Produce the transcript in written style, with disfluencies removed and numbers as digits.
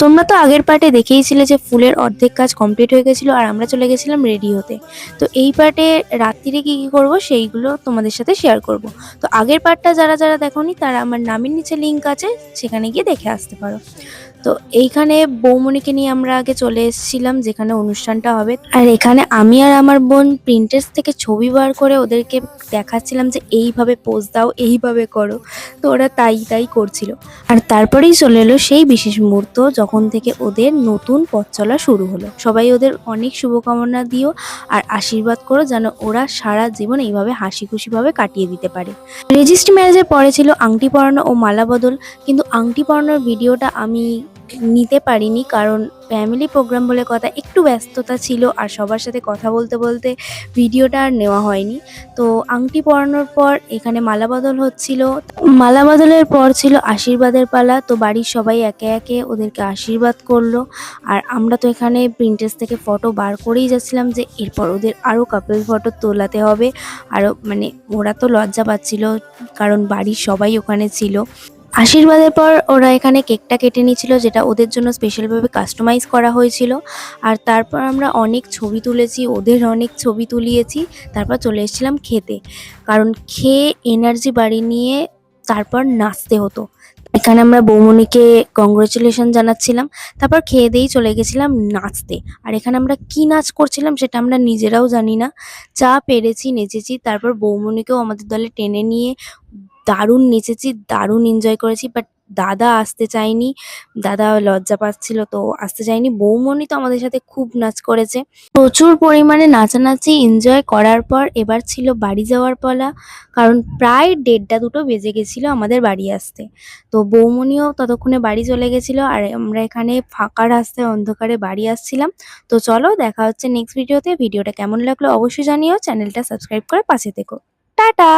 তোমরা তো আগের পার্টে দেখেইছিলে যে ফুলের অর্ধেক কাজ কমপ্লিট হয়ে গেছিলো আর আমরা চলে গেছিলাম রেডি হতে। তো এই পার্টে রাত্রিরে কি কি করব সেইগুলো তোমাদের সাথে শেয়ার করব। তো আগের পার্টটা যারা যারা দেখোনি তারা আমার নামের নিচে লিংক আছে, সেখানে গিয়ে দেখে আসতে পারো। তো এইখানে বৌমনিকে নিয়ে আমরা আগে চলে এসেছিলাম যেখানে অনুষ্ঠানটা হবে, আর এখানে আমি আর আমার বোন প্রিন্টার্স থেকে ছবি বার করে ওদেরকে দেখাচ্ছিলাম যে এইভাবে পোজ দাও, এইভাবে করো। তো ওরা তাই তাই করছিল। আর তারপরেই চলে এলো সেই বিশেষ মুহূর্ত যখন থেকে ওদের নতুন পথ চলা শুরু হলো। সবাই ওদের অনেক শুভকামনা দিও আর আশীর্বাদ করো যেন ওরা সারা জীবন এইভাবে হাসি খুশিভাবে কাটিয়ে দিতে পারে। রেজিস্ট্রি ম্যারেজের পরে ছিল আংটি পরানো ও মালা বদল, কিন্তু আংটি পরানোর ভিডিওটা আমি নিতে পারিনি কারণ ফ্যামিলি প্রোগ্রাম বলে কথা, একটু ব্যস্ততা ছিল আর সবার সাথে কথা বলতে বলতে ভিডিওটা আর নেওয়া হয়নি। তো আংটি পরানোর পর এখানে মালা বদল হচ্ছিল, মালা বদলের পর ছিল আশীর্বাদের পালা। তো বাড়ির সবাই একে একে ওদেরকে আশীর্বাদ করলো আর আমরা তো এখানে প্রিন্টার্স থেকে ফটো বার করেই যাচ্ছিলাম যে এরপর ওদের আরও কাপল ফটো তোলাতে হবে। আরও মানে ওরা তো লজ্জা পাচ্ছিল কারণ বাড়ির সবাই ওখানে ছিল। আশীর্বাদের পর ওরা এখানে কেকটা কেটে নিয়েছিল, যেটা ওদের জন্য স্পেশালভাবে কাস্টমাইজ করা হয়েছিল। আর তারপর আমরা অনেক ছবি তুলেছি, ওদের অনেক ছবি তুলিয়েছি। তারপর চলে এসেছিলাম খেতে, কারণ খেয়ে এনার্জি বাড়ি নিয়ে তারপর নাচতে হতো। এখানে আমরা বৌমনিকে কংগ্রেচুলেশন জানাচ্ছিলাম, তারপর খেয়ে দিয়েই চলে গেছিলাম নাচতে। আর এখানে আমরা কি নাচ করছিলাম সেটা আমরা নিজেরাও জানি না, যা পেরেছি নেচেছি। তারপর বৌমনিকেও আমাদের দলে টেনে নিয়ে দারুণ নেচেছি, দারুণ এনজয় করেছি। বাট দাদা আসতে চায়নি, দাদা লজ্জা পাচ্ছিল তো আসতে চায়নি। বৌমনি তো আমাদের সাথে খুব নাচ করেছে, প্রচুর পরিমাণে নাচানাচি এনজয় করার পর এবার ছিল বাড়ি যাওয়ার পালা, কারণ প্রায় 1:30-2 বেজে গেছিলো আমাদের বাড়ি আসতে। তো বৌমনিও ততক্ষণে বাড়ি চলে গেছিলো আর আমরা এখানে ফাঁকা রাস্তায় অন্ধকারে বাড়ি আসছিলাম। তো চলো দেখা হচ্ছে নেক্সট ভিডিওতে। ভিডিওটা কেমন লাগলো অবশ্যই জানিও, চ্যানেলটা সাবস্ক্রাইব করে পাশে থেকো। টাটা।